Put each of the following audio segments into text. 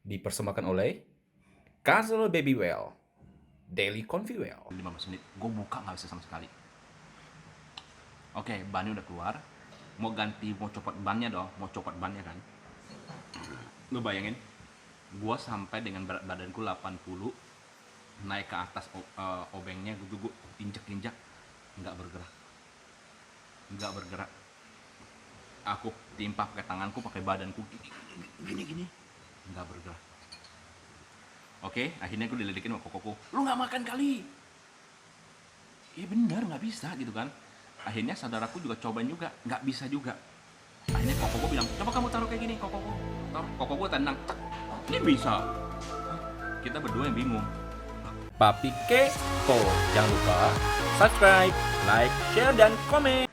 Dipersembahkan oleh Castle Babywell, Daily Conviwell. 15 menit, gue buka nggak bisa sama sekali. Oke, bannya udah keluar. Mau ganti, mau copot bannya dong, mau copot bannya kan. Lu bayangin, gue sampai dengan berat badanku 80, naik ke atas obengnya, gue injek-injek, nggak bergerak. Nggak bergerak. Aku timpa pakai tanganku, pakai badanku, gini, nggak bergerak. Oke, akhirnya aku diledekin sama kokoku. Lu nggak makan kali? Iya bener, nggak bisa gitu kan. Akhirnya saudaraku juga cobain juga, nggak bisa juga. Akhirnya kokoku bilang, coba kamu taruh kayak gini, kokoku. Taruh, kokoku tendang, cek, ini bisa. Kita berdua yang bingung. Papi Kepo. Jangan lupa subscribe, like, share, dan komen.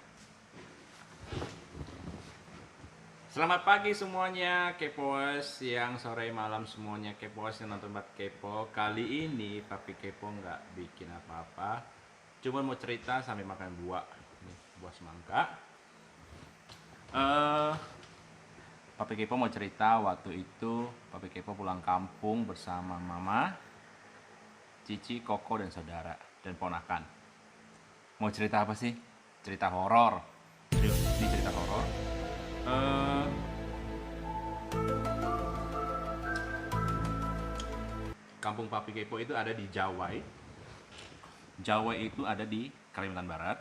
Selamat pagi semuanya Kepoers, siang, sore, malam semuanya Kepoers yang nonton Bat Kepo. Kali ini Papi Kepo nggak bikin apa-apa, cuma mau cerita sambil makan buah. Nih, buah semangka. Papi Kepo mau cerita waktu itu Papi Kepo pulang kampung bersama Mama, Cici, Koko, dan saudara dan ponakan. Mau cerita apa sih? Cerita horor. Serius, ini cerita horor. Eh, Kampung Papi Kepo itu ada di Jawai. Jawai itu ada di Kalimantan Barat.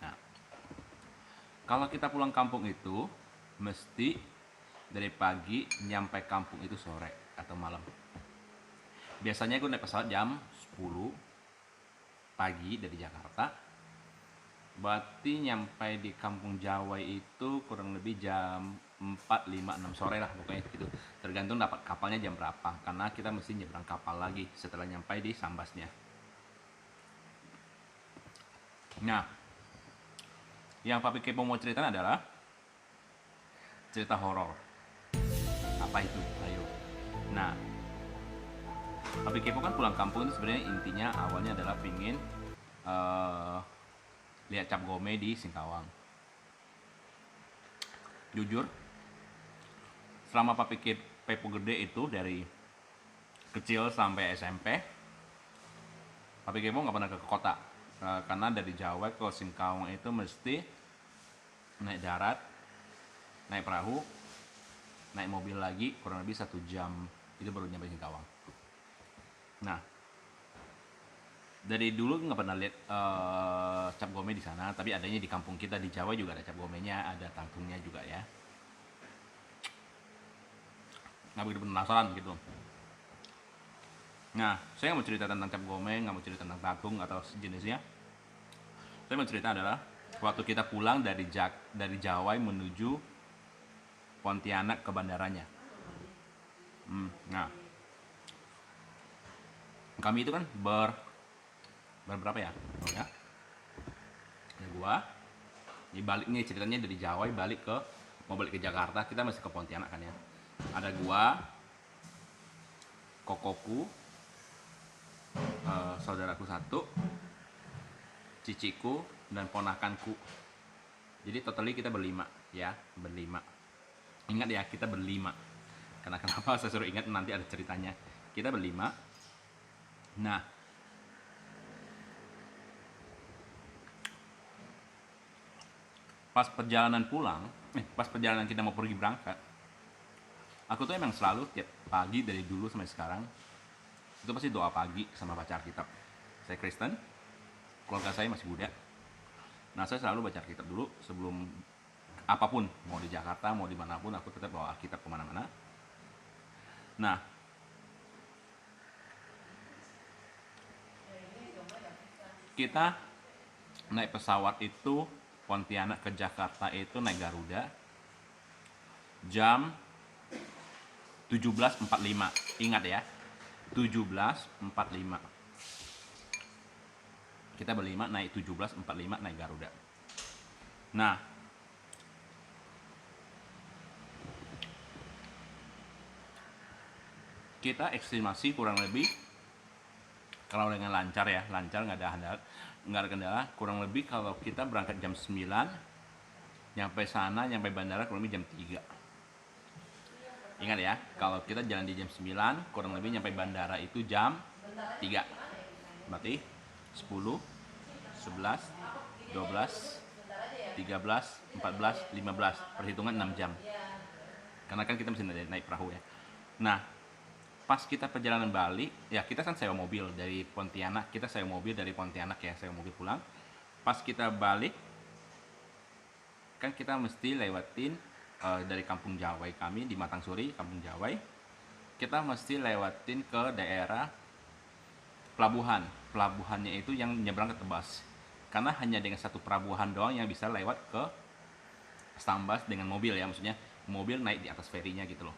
Nah, kalau kita pulang kampung itu mesti dari pagi nyampe kampung itu sore atau malam. Biasanya gue naik pesawat jam 10 pagi dari Jakarta. Berarti nyampe di kampung Jawai itu kurang lebih jam 4, 5, 6 sore lah pokoknya gitu. Tergantung dapat kapalnya jam berapa. Karena kita mesti nyebrang kapal lagi setelah nyampe di Sambasnya. Nah, yang Papi Kepo mau cerita adalah cerita horor. Apa itu? Ayo. Nah, Papi Kepo kan pulang kampung itu sebenarnya intinya awalnya adalah pingin eh, lihat cap gome di Singkawang. Jujur, selama Papi Kepo gede itu dari kecil sampai SMP, Papi Kepo nggak pernah ke kota. Karena dari Jawa ke Singkawang itu mesti naik darat, naik perahu, naik mobil lagi kurang lebih 1 jam itu baru nyampe Singkawang. Nah, dari dulu nggak pernah lihat cap gome di sana, tapi adanya di kampung kita di Jawa juga ada cap gomenya, ada tangkungnya juga ya. Nggak begitu penasaran gitu. Nah, saya nggak mau cerita tentang cap gome, nggak mau cerita tentang tangkung atau sejenisnya. Saya mau cerita adalah waktu kita pulang dari Jawa menuju Pontianak ke bandaranya. Nah, kami itu kan berberapa ya? Oh ya, ada gua. Ini baliknya ceritanya dari Jawa mau balik ke Jakarta, kita masih ke Pontianak kan ya. Ada gua, kokoku, saudaraku satu, ciciku, dan ponakanku. Jadi totally kita berlima ya, berlima. Ingat ya, kita berlima. Karena kenapa saya suruh ingat, nanti ada ceritanya. Kita berlima. Nah, pas perjalanan kita mau pergi berangkat, aku tuh emang selalu tiap pagi dari dulu sampai sekarang itu pasti doa pagi sama baca Alkitab. Saya Kristen, keluarga saya masih Buddha. Nah, saya selalu baca Alkitab dulu sebelum apapun, mau di Jakarta, mau dimanapun, aku tetap bawa Alkitab kemana-mana. Nah, kita naik pesawat itu Pontianak ke Jakarta itu naik Garuda jam 17.45. Ingat ya, 17.45. Kita berlima naik 17.45 naik Garuda. Nah, kita estimasi kurang lebih, kalau dengan lancar ya, lancar nggak ada kendala, kurang lebih kalau kita berangkat jam 9, nyampe sana, nyampe bandara kurang lebih jam 3. Ingat ya, kalau kita jalan di jam 9, kurang lebih nyampe bandara itu jam 3. Berarti 10, 11, 12, 13, 14, 15. Perhitungan 6 jam. Karena kan kita mesti naik perahu ya. Nah, pas kita perjalanan balik, ya kita kan sewa mobil dari Pontianak. Kita sewa mobil dari Pontianak ya, sewa mobil pulang. Pas kita balik, kan kita mesti lewatin dari Kampung Jawai kami di Matang Suri, Kampung Jawai. Kita mesti lewatin ke daerah pelabuhan. Pelabuhannya itu yang nyebrang ke Tebas. Karena hanya dengan satu pelabuhan doang yang bisa lewat ke Sambas dengan mobil ya, maksudnya mobil naik di atas ferinya gitu loh.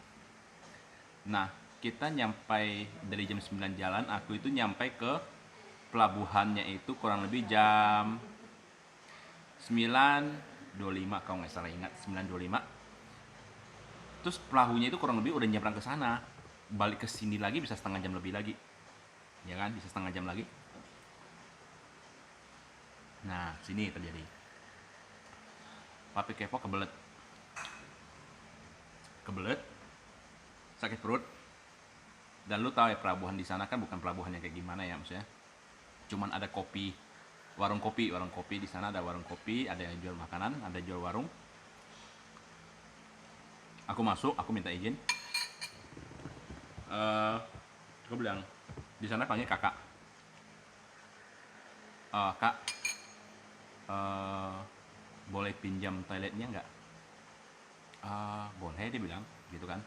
Nah, kita nyampe dari jam 9 jalan, aku itu nyampe ke pelabuhannya itu kurang lebih jam 9.25 kalau nggak salah ingat, 9.25. Terus perahunya itu kurang lebih udah nyebrang ke sana, balik ke sini lagi bisa setengah jam lebih lagi, ya kan, bisa setengah jam lagi. Nah, sini terjadi papi kepo kebelet, sakit perut. Dan lu tahu ya, pelabuhan di sana kan bukan pelabuhannya kayak gimana ya, maksudnya cuman ada kopi, warung kopi di sana, ada warung kopi, ada yang jual makanan, ada jual warung. Aku masuk, aku minta izin. Aku bilang di sana panggil kakak. Kak, boleh pinjam toiletnya nggak? Boleh, dia bilang gitu kan.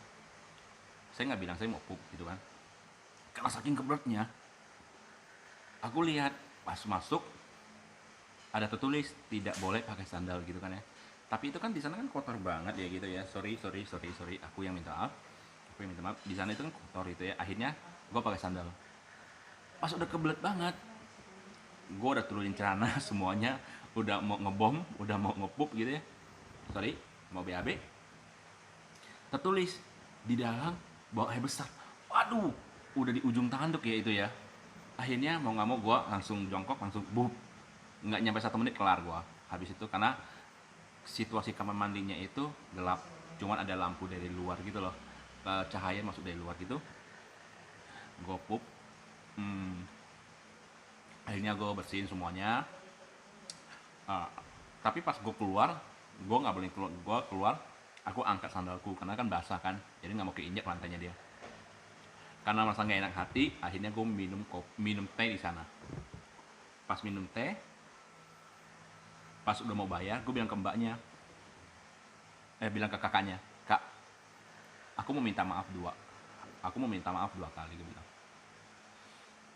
Saya nggak bilang saya mau pup gitu kan. Karena saking kebeletnya, aku lihat pas masuk ada tertulis tidak boleh pakai sandal gitu kan ya. Tapi itu kan di sana kan kotor banget ya gitu ya. Sorry. Aku yang minta maaf. Di sana itu kan kotor itu ya. Akhirnya gue pakai sandal. Pas udah kebelet banget, gue udah turunin celana semuanya, udah mau ngebom, udah mau ngepup gitu ya. Sorry, mau BAB. Tertulis di dalam bawa air besar. Waduh, udah di ujung tanduk ya itu ya. Akhirnya mau nggak mau gue langsung jongkok, langsung bup. Nggak nyampe 1 menit kelar gue habis itu, karena situasi kamar mandinya itu gelap, cuman ada lampu dari luar gitu loh, cahaya masuk dari luar gitu. Gue pup, akhirnya gue bersihin semuanya. Tapi pas gue keluar, gue nggak boleh keluar, aku angkat sandalku karena kan basah kan, jadi nggak mau keinjak lantainya dia. Karena merasa nggak enak hati, akhirnya gue minum teh di sana. Pas minum teh, pas udah mau bayar, gue bilang ke mbaknya, bilang ke kakaknya, kak, aku mau minta maaf dua kali, gue bilang.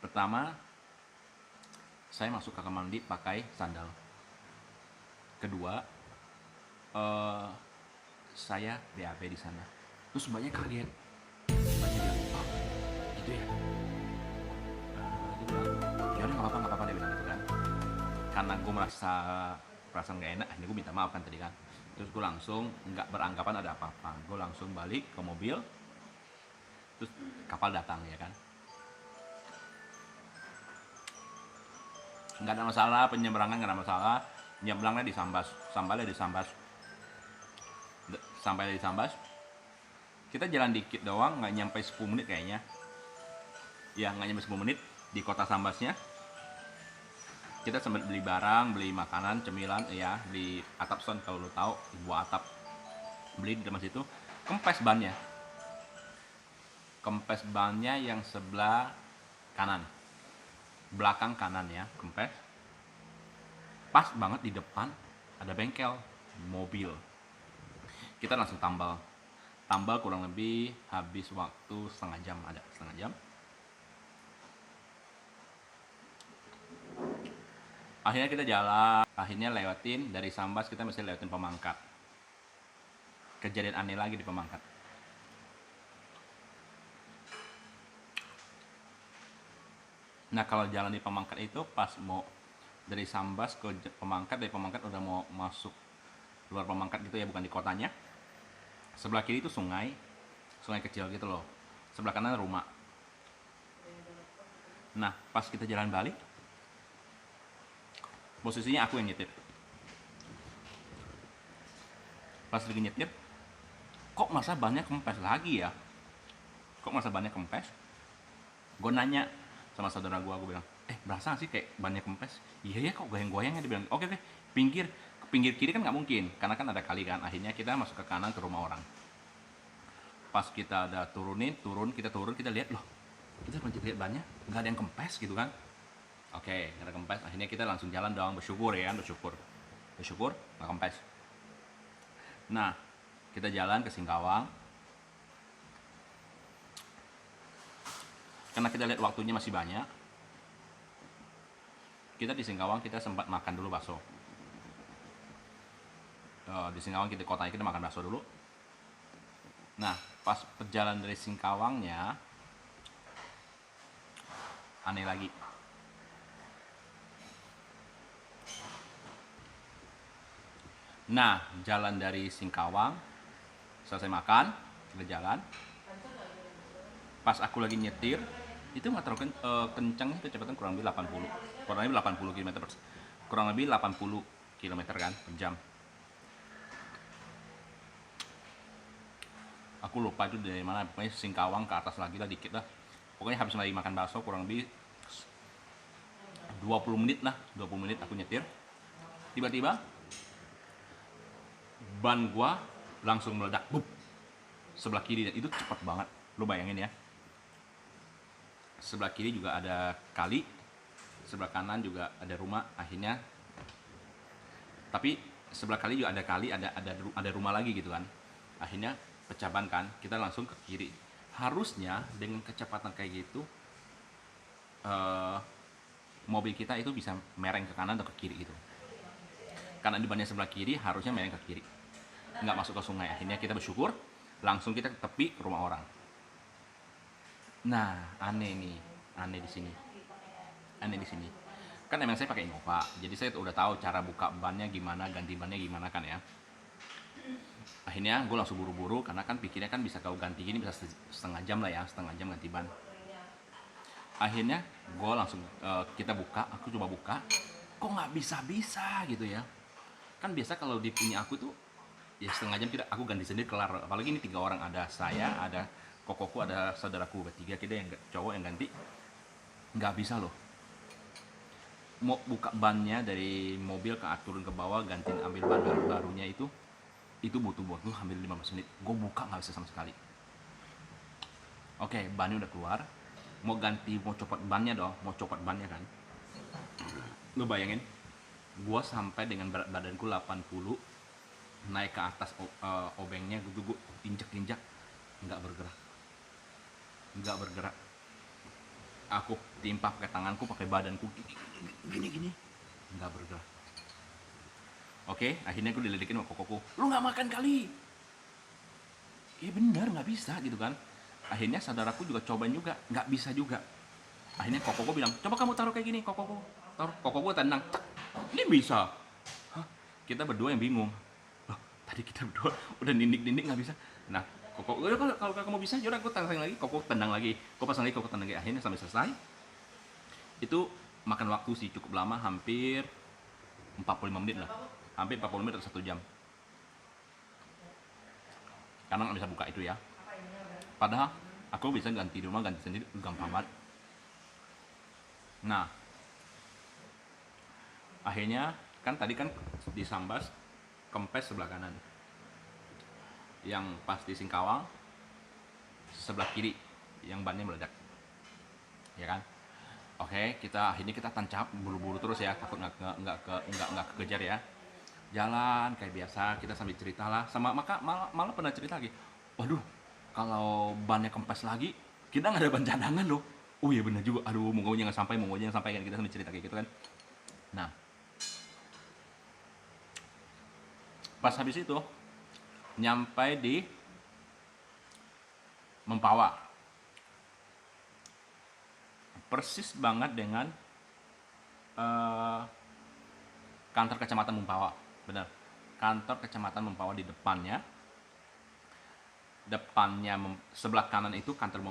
Pertama, saya masuk ke kamar mandi pakai sandal. Kedua, saya BAB di sana. Terus mbaknya kaget, mbaknya bilang, oh gitu ya. Dia bilang, ya udah nggak apa-apa dia bilang gitu kan. Karena gue merasa perasaan gak enak, akhirnya gue minta maaf kan tadi kan. Terus gue langsung nggak beranggapan ada apa-apa, gue langsung balik ke mobil. Terus kapal datang ya kan, nggak ada masalah, penyeberangan nggak ada masalah. Nyebrangnya di Sambas, sampai di Sambas kita jalan dikit doang, nggak nyampe 10 menit kayaknya ya, nggak nyampe 10 menit di kota Sambasnya. Kita sempat beli barang, beli makanan, cemilan ya di Atapson, kalau lo tahu di buah atap, beli di tempat situ. Kempes bannya yang sebelah kanan, belakang kanan ya, kempes. Pas banget di depan ada bengkel mobil. Kita langsung tambal kurang lebih habis waktu setengah jam. Akhirnya kita jalan, akhirnya lewatin dari Sambas, kita mesti lewatin Pemangkat. Kejadian aneh lagi di Pemangkat. Nah, kalau jalan di Pemangkat itu pas mau dari Sambas ke Pemangkat, dari Pemangkat udah mau masuk luar Pemangkat gitu ya, bukan di kotanya. Sebelah kiri itu sungai kecil gitu loh. Sebelah kanan rumah. Nah, pas kita jalan balik, posisinya aku yang nyetir. Pas lagi nyetir, kok masa bannya kempes lagi ya, kok masa bannya kempes. Gue nanya sama saudara gue bilang, berasa nggak sih kayak bannya kempes? Iya ya, kok goyang-goyangnya. Dia bilang, oke, pinggir. Ke pinggir kiri kan nggak mungkin, karena kan ada kali kan. Akhirnya kita masuk ke kanan ke rumah orang. Pas kita ada turun, kita lihat, loh, kita lihat bannya nggak ada yang kempes gitu kan. Oke, nggak ada kempes. Akhirnya kita langsung jalan dong, bersyukur ya kan, bersyukur nggak kempes. Nah, kita jalan ke Singkawang. Karena kita lihat waktunya masih banyak, kita di Singkawang kita sempat makan dulu bakso. Di Singkawang kotanya kita makan bakso dulu. Nah, pas perjalanan dari Singkawangnya aneh lagi. Nah, jalan dari Singkawang, selesai makan, kita jalan. Pas aku lagi nyetir, itu nggak terlalu kencang, kecepatan kurang lebih 80 km kan per jam. Aku lupa itu dari mana, pokoknya Singkawang ke atas lagi lah dikit lah. Pokoknya habis lagi makan bakso kurang lebih 20 menit aku nyetir. Tiba-tiba ban gua langsung meledak, bup, sebelah kiri, dan itu cepat banget. Lo bayangin ya, sebelah kiri juga ada kali, sebelah kanan juga ada rumah. Akhirnya, tapi sebelah kali juga ada kali, ada rumah lagi gitu kan. Akhirnya pecah ban kan, kita langsung ke kiri. Harusnya dengan kecepatan kayak gitu, mobil kita itu bisa mereng ke kanan atau ke kiri gitu. Karena di bannya sebelah kiri, harusnya mereng ke kiri, nggak masuk ke sungai. Akhirnya kita bersyukur, langsung kita ke tepi ke rumah orang. Nah, aneh di sini. Kan emang saya pakai Innova, jadi saya udah tahu cara buka bannya gimana, ganti bannya gimana kan ya. Akhirnya gue langsung buru-buru, karena kan pikirnya kan bisa kau ganti gini bisa setengah jam ganti ban. Akhirnya gue langsung kita buka, aku coba buka, kok nggak bisa gitu ya. Kan biasa kalau di punya aku tuh ya setengah jam aku ganti sendiri kelar. Apalagi ini 3 orang, ada saya, ada kokoku, ada saudaraku, bertiga kita yang cowok yang ganti. Nggak bisa loh. Mau buka bannya dari mobil turun ke bawah, gantiin ambil ban barunya itu butuh waktu hampir 15 menit. Gue buka nggak bisa sama sekali. Oke, bannya udah keluar, mau copot bannya kan. Lo bayangin, gue sampai dengan berat badanku 80, naik ke atas obengnya, gue injek nggak bergerak. Aku timpa pakai tanganku, pakai badanku gini nggak bergerak. Oke, akhirnya aku diledekin sama kokoku, lu nggak makan kali. Iya bener, nggak bisa gitu kan. Akhirnya saudaraku juga cobain juga, nggak bisa juga. Akhirnya kokoku bilang, coba kamu taruh kayak gini. Kokoku tenang, ini bisa. Hah? Kita berdua yang bingung. Loh, tadi kita berdua udah nindik nggak bisa. Nah, kokoku, kalau kamu bisa, yaudah aku tendang lagi. Kokoku tendang lagi, kokoku tendang lagi. Akhirnya sampai selesai. Itu makan waktu sih cukup lama, hampir 45 menit lah. Hampir 40 menit atau 1 jam. Karena nggak bisa buka itu ya. Padahal aku bisa ganti sendiri, gampang banget. Nah, akhirnya kan tadi kan di Sambas kempes sebelah kanan, yang pas di Singkawang sebelah kiri yang bannya meledak, ya kan. Oke, akhirnya kita tancap buru-buru terus ya, takut nggak kekejar ya. Jalan kayak biasa, kita sambil cerita lah, sama malah pernah cerita lagi, waduh, kalau bannya kempes lagi, kita nggak ada ban cadangan loh. Oh iya benar juga, aduh, moga jangan sampai kan, kita sambil cerita kayak gitu kan. Nah, pas habis itu nyampe di Mempawah, persis banget dengan kantor kecamatan Mempawah, benar. Kantor kecamatan Mempawah di depannya sebelah kanan itu kantor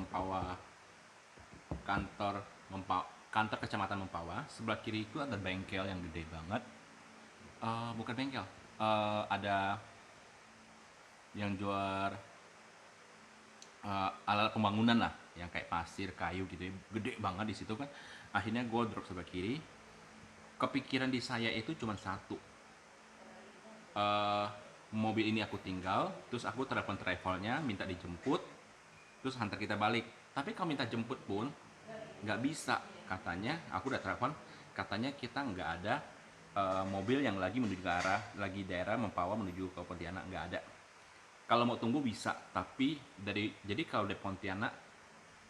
kecamatan Mempawah. Sebelah kiri itu ada bengkel yang gede banget. Bukan bengkel, ada yang jual alat pembangunan lah, yang kayak pasir, kayu gitu ya, gede banget di situ kan. Akhirnya gue drop sebelah kiri. Kepikiran di saya itu cuma satu, eh, mobil ini aku tinggal, terus aku telepon travelnya minta dijemput, terus hantar kita balik. Tapi kalau minta jemput pun nggak bisa, katanya aku udah telepon, katanya kita nggak ada mobil yang lagi menuju ke arah lagi daerah Mempawah menuju ke Pontianak, nggak ada. Kalau mau tunggu bisa, tapi jadi kalau dari Pontianak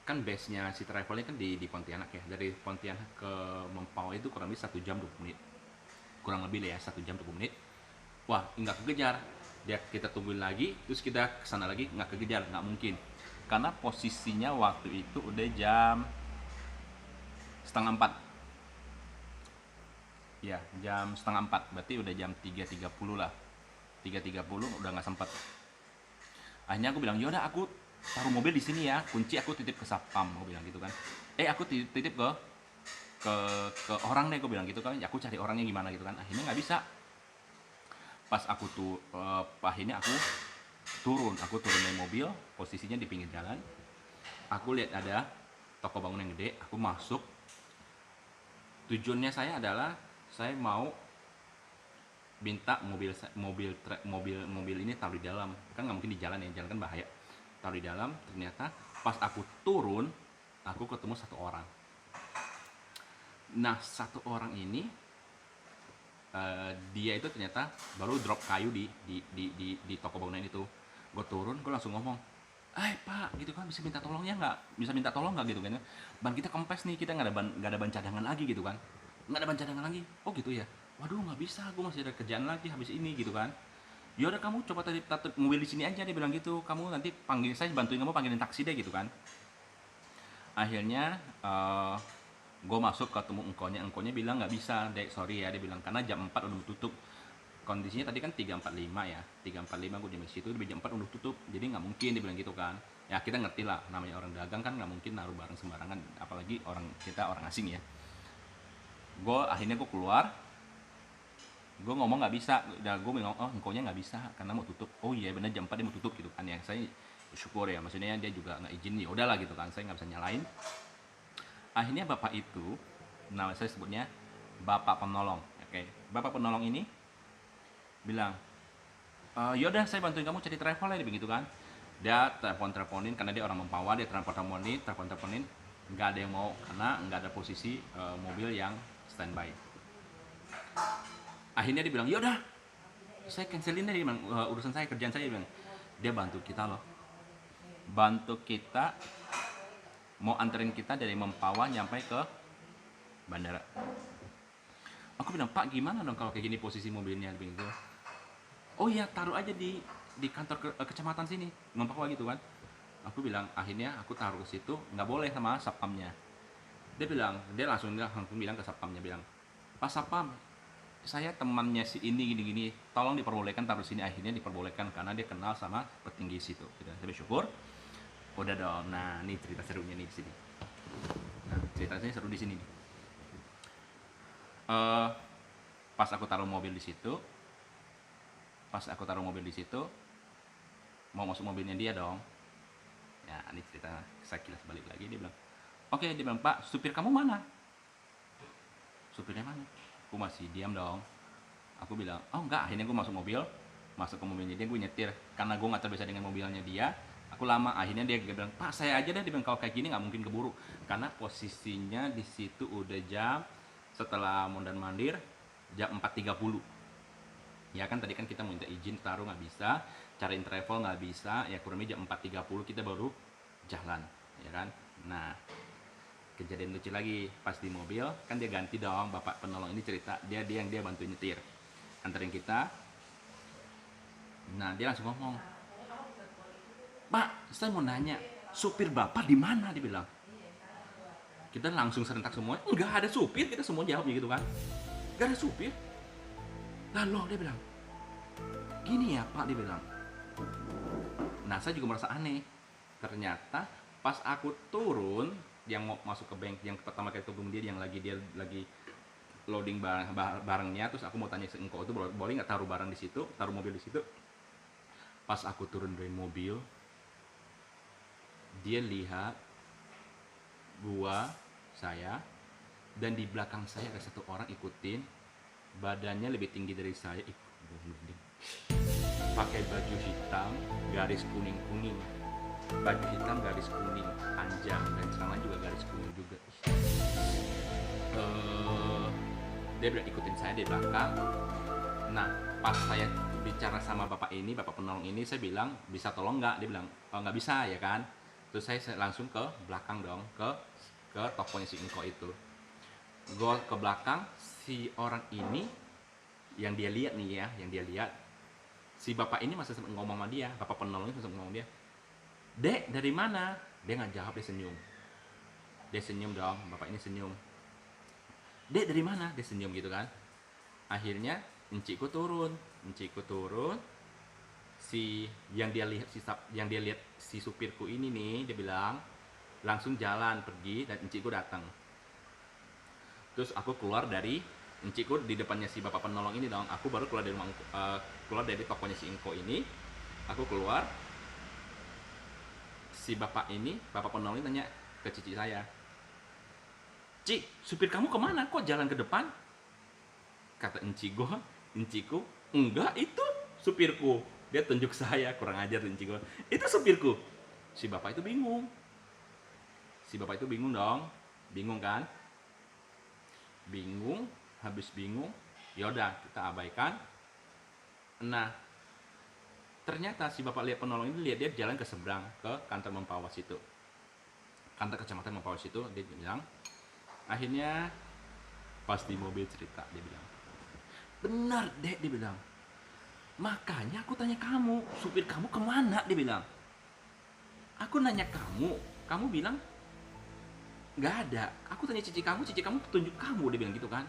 kan base nya si travelnya kan di Pontianak ya, dari Pontianak ke Mempawah itu kurang lebih 1 jam 20 menit, kurang lebih lah ya 1 jam 20 menit. Wah, nggak kekejar, dia kita tungguin lagi, terus kita kesana lagi nggak kekejar, nggak mungkin, karena posisinya waktu itu udah jam setengah 4 ya, jam setengah 4 berarti udah jam 3.30 lah, 3.30 udah nggak sempat. Akhirnya aku bilang yaudah aku taruh mobil di sini ya, kunci aku titip ke satpam, aku bilang gitu kan. Aku titip ke ke orang deh, aku bilang gitu kan, ya aku cari orangnya gimana gitu kan. Akhirnya nggak bisa. Pas aku tuh akhirnya aku turun dari mobil, posisinya di pinggir jalan. Aku lihat ada toko bangunan yang gede, aku masuk. Tujuannya saya adalah saya mau minta mobil ini taruh di dalam, kan nggak mungkin di jalan ya, jalan kan bahaya, taruh di dalam. Ternyata pas aku turun, aku ketemu satu orang. Nah, satu orang ini dia itu ternyata baru drop kayu di toko bangunan itu. Gue turun, gue langsung ngomong, pak gitu kan, bisa minta tolongnya nggak, bisa minta tolong nggak gitu kan, ban kita kempes nih, kita nggak ada ban cadangan lagi gitu kan, nggak ada ban cadangan lagi. Oh gitu ya, waduh nggak bisa, gue masih ada kerjaan lagi habis ini gitu kan. Ya udah kamu coba tadi mobil di sini aja, dia bilang gitu, kamu nanti panggil saya, bantuin kamu panggilin taksi deh gitu kan. Akhirnya gue masuk ketemu engkonya bilang nggak bisa dek, sorry ya, dia bilang karena jam 4 udah tutup. Kondisinya tadi kan 3.45 ya, 3.45 gue di situ, jam 4 udah tutup, jadi nggak mungkin, dia bilang gitu kan. Ya kita ngerti lah, namanya orang dagang kan nggak mungkin naruh barang sembarangan, apalagi orang asing ya. Akhirnya gue keluar, gue ngomong nggak bisa, udah gue bilang oh engkonya nggak bisa karena mau tutup. Oh iya benar jam 4 dia mau tutup gitu kan ya. Saya syukur ya, maksudnya dia juga nggak izin, ya udahlah gitu kan, saya nggak bisa nyalain. Akhirnya bapak itu, nah saya sebutnya bapak penolong, oke. Bapak penolong ini bilang, yaudah saya bantuin kamu cari travel ya, begitu kan. Dia teleponin karena dia orang Mempawah, dia teleponin, nggak ada yang mau karena nggak ada posisi mobil yang standby. Akhirnya dia bilang yaudah saya cancelin deh, dia bilang, urusan saya, kerjaan saya, dia bilang. Dia bantu kita loh, bantu kita, mau anterin kita dari Mempawah nyampe ke bandara. Aku bilang, pak gimana dong kalau kayak gini posisi mobilnya begitu. Oh iya, taruh aja di kantor kecamatan sini Mempawah gitu kan. Aku bilang, akhirnya aku taruh ke situ, nggak boleh sama satpamnya. Dia langsung bilang ke satpamnya, bilang, pak satpam, saya temannya si ini gini-gini, tolong diperbolehkan taruh sini. Akhirnya diperbolehkan karena dia kenal sama petinggi situ. Saya bersyukur. Udah dong. Nah, ini cerita serunya nih di sini. Nah, ceritanya seru di sini nih. Pas aku taruh mobil di situ, mau masuk mobilnya dia dong. Ya, ini cerita saya kilas balik lagi. Dia bilang, oke, dia bilang, pak, supir kamu mana? Supirnya mana? Aku masih diam dong. Aku bilang, oh enggak. Akhirnya gue masuk ke mobilnya dia, gue nyetir karena gue nggak terbiasa dengan mobilnya dia. Aku lama. Akhirnya dia bilang, pak saya aja deh. Dia bilang, kalau kayak gini nggak mungkin keburu karena posisinya di situ udah jam, setelah mondar mandir, jam 4.30. Ya kan tadi kan kita mau minta izin taruh nggak bisa, cariin travel nggak bisa, ya kurang lebih jam 4.30 kita baru jalan, ya kan. Nah, kejadian lucu lagi pas di mobil kan, dia ganti dong, bapak penolong ini cerita, dia yang bantuin nyetir anterin kita. Nah, dia langsung ngomong, pak saya mau nanya, supir bapak di mana? Dia bilang. Kita langsung serentak semua, nggak ada supir, kita semua jawabnya gitu kan, nggak ada supir. Lalu dia bilang, gini ya pak, dia bilang. Nah, saya juga merasa aneh. Ternyata pas aku turun, yang mau masuk ke bank, yang pertama kali turun dia lagi loading barangnya, terus aku mau tanya si engkau itu boleh nggak taruh barang di situ, taruh mobil di situ. Pas aku turun dari mobil, dia lihat gua, saya, dan di belakang saya ada satu orang ikutin, badannya lebih tinggi dari saya, pakai baju hitam garis kuning-kuning, baju hitam garis kuning panjang dan celana juga garis kuning juga. Dia bilang ikutin saya di belakang. Nah, pas saya bicara sama bapak ini, bapak penolong ini, saya bilang bisa tolong nggak? Dia bilang oh, nggak bisa ya kan. Terus saya langsung ke belakang dong, ke tokonya si Engko itu. Gue ke belakang, si orang ini yang dia lihat nih ya, yang dia lihat, si bapak ini masih sempat ngomong sama dia, bapak penolong itu sempat ngomong dia, "Dek, dari mana?" Dia nggak jawab, dia senyum dong, bapak ini senyum. "Dek, dari mana?" Dia senyum gitu kan. Akhirnya encikku turun, si yang dia lihat si supirku ini nih, dia bilang langsung jalan pergi dan encikku datang. Terus aku keluar dari encikku di depannya si bapak penolong ini dong. Aku baru keluar dari tokonya si Engko ini. Aku keluar, si bapak penolong ini tanya ke cici saya, "Cik, supir kamu kemana? Kok jalan ke depan?" Kata encikku, "Enggak, itu supirku." Dia tunjuk saya, kurang ajar encikku. "Itu supirku." Si bapak itu bingung dong, bingung kan? Habis bingung, yaudah kita abaikan. Nah, ternyata si bapak lihat penolong ini, lihat dia jalan ke seberang, ke kantor Mempawah situ, kantor kecamatan Mempawah situ. Dia bilang, akhirnya pas di mobil cerita, dia bilang, "Benar dek," dia bilang, "makanya aku tanya kamu, supir kamu kemana?" Dia bilang, "Aku nanya kamu bilang nggak ada. Aku tanya cici kamu tunjuk kamu," dia bilang gitu kan.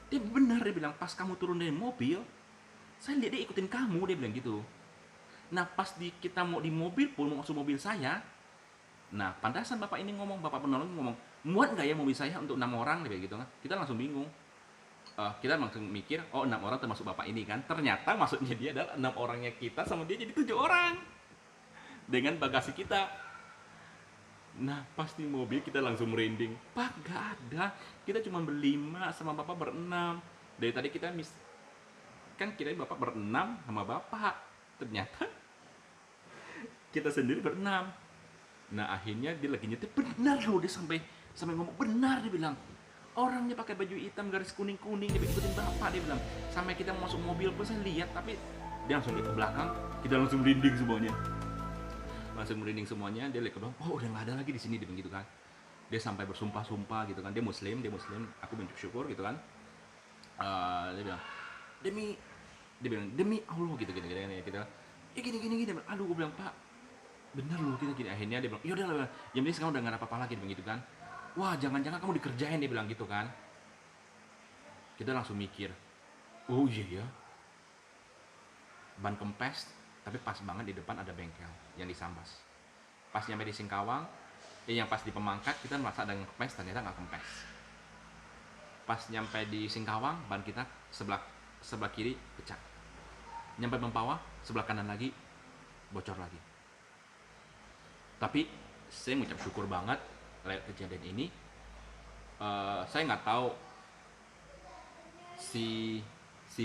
Dia benar, dia bilang, "Pas kamu turun dari mobil, saya lihat dia ikutin kamu," dia bilang gitu. Nah, pas kita mau di mobil pun, mau masuk mobil saya, nah pantasan bapak penolong ngomong, "Muat nggak ya mobil saya untuk 6 orang?" Dia bilang gitu kan. Kita langsung bingung. Kita langsung mikir, oh 6 orang termasuk bapak ini kan. Ternyata maksudnya dia adalah 6 orangnya kita sama dia jadi 7 orang dengan bagasi kita. Nah, pas di mobil kita langsung merinding. "Pak, nggak ada. Kita cuma berlima sama bapak berenam. Dari tadi kita kan kirain bapak berenam sama bapak. Ternyata kita sendiri berenam." Nah, akhirnya dia lagi nyetir, benar loh, dia sampai ngomong, "Benar," dia bilang. "Orangnya pakai baju hitam garis kuning-kuning, dia ikutin bapak," dia bilang. "Sampai kita masuk mobil pun saya lihat, tapi dia langsung ke belakang, kita langsung merinding semuanya. Dia lihat ke belakang, "Oh, udah nggak ada lagi di sini," dia bilang gitu kan. Dia sampai bersumpah-sumpah gitu kan. Dia muslim, aku bersyukur gitu kan. Dia bilang, "Demi Allah," gitu kan ya kita. Gini. Aduh, gue bilang, "Pak, bener loh kita gini." Akhirnya dia bilang, "Yaudah lah, yang penting sekarang udah nggak ada apa-apa lagi," dia bilang gitu kan. "Wah, jangan-jangan kamu dikerjain," dia bilang gitu kan. Kita langsung mikir, oh iya ya, ban kempes, tapi pas banget di depan ada bengkel yang disambas. Pas nyampe di Singkawang, yang pas di Pemangkat kita merasa ada yang kempes, ternyata nggak kempes. Pas nyampe di Singkawang, ban kita sebelah kiri pecah. Nyampe Mempawah, sebelah kanan lagi bocor lagi. Tapi saya mengucap syukur banget lewat kejadian ini. Saya nggak tahu si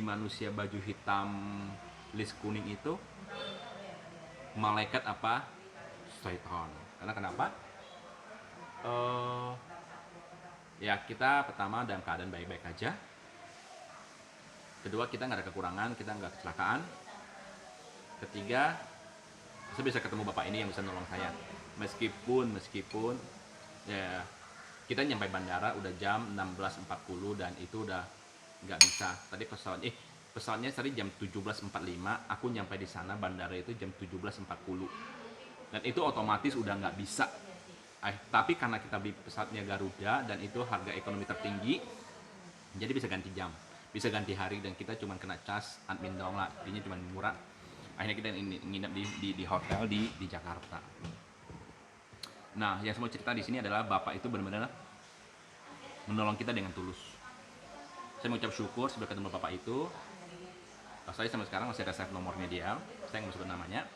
manusia baju hitam list kuning itu malaikat apa syaitan. Karena kenapa? Ya kita pertama dalam keadaan baik-baik aja. Kedua, kita nggak ada kekurangan, kita nggak kecelakaan. Ketiga, saya bisa ketemu bapak ini yang bisa nolong saya. Meskipun ya kita nyampe bandara udah jam 16.40 dan itu udah nggak bisa. Tadi pesawatnya tadi jam 17.45, aku nyampe di sana bandara itu jam 17.40. Dan itu otomatis udah nggak bisa. Tapi karena kita beli pesawatnya Garuda dan itu harga ekonomi tertinggi, jadi bisa ganti jam, bisa ganti hari, dan kita cuma kena cas admin doang lah, intinya cuma murah. Akhirnya kita nginep di hotel di Jakarta. Nah, yang semua cerita di sini adalah bapak itu benar-benar menolong kita dengan tulus. Saya mengucap syukur sudah ketemu bapak itu. Saya sampai sekarang masih ada save nomornya dia, saya nggak sebut namanya.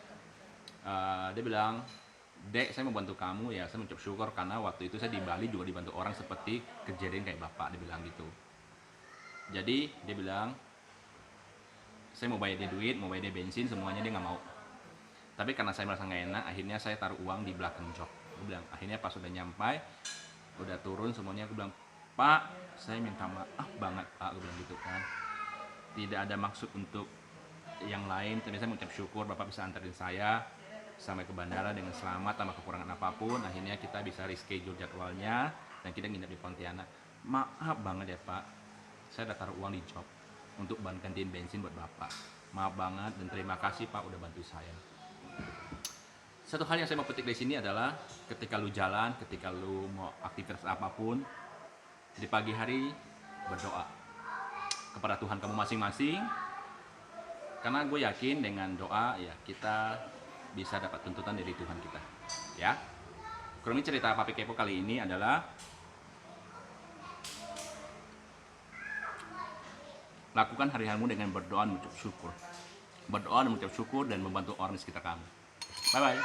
Dia bilang, Dek, saya mau bantu kamu ya, saya mengucap syukur karena waktu itu saya di Bali juga dibantu orang seperti kejadian kayak bapak, dia bilang gitu. Jadi dia bilang, saya mau bayar dia duit, mau bayar dia bensin, semuanya dia nggak mau. Tapi karena saya merasa nggak enak, akhirnya saya taruh uang di belakang jok. Aku bilang, akhirnya pas udah nyampai, udah turun semuanya, aku bilang, Pak, saya minta maaf banget Pak, aku bilang gitu kan. Tidak ada maksud untuk yang lain, tapi saya mengucap syukur Bapak bisa antarin saya sampai ke bandara dengan selamat tanpa kekurangan apapun. Akhirnya kita bisa reschedule jadwalnya dan kita nginep di Pontianak. Maaf banget ya Pak, saya udah taruh uang di job untuk bahan gantiin bensin buat Bapak. Maaf banget dan terima kasih Pak udah bantu saya. Satu hal yang saya mau petik dari sini adalah ketika lu jalan, ketika lu mau aktivitas apapun, di pagi hari berdoa kepada Tuhan kamu masing-masing, karena gue yakin dengan doa ya kita bisa dapat tuntutan dari Tuhan kita, ya. Kurang lebih cerita Papi Kepo kali ini adalah lakukan hari-harimu dengan berdoa dan mengucap syukur. Berdoa dan mengucap syukur dan membantu orang di sekitar kamu. Bye bye.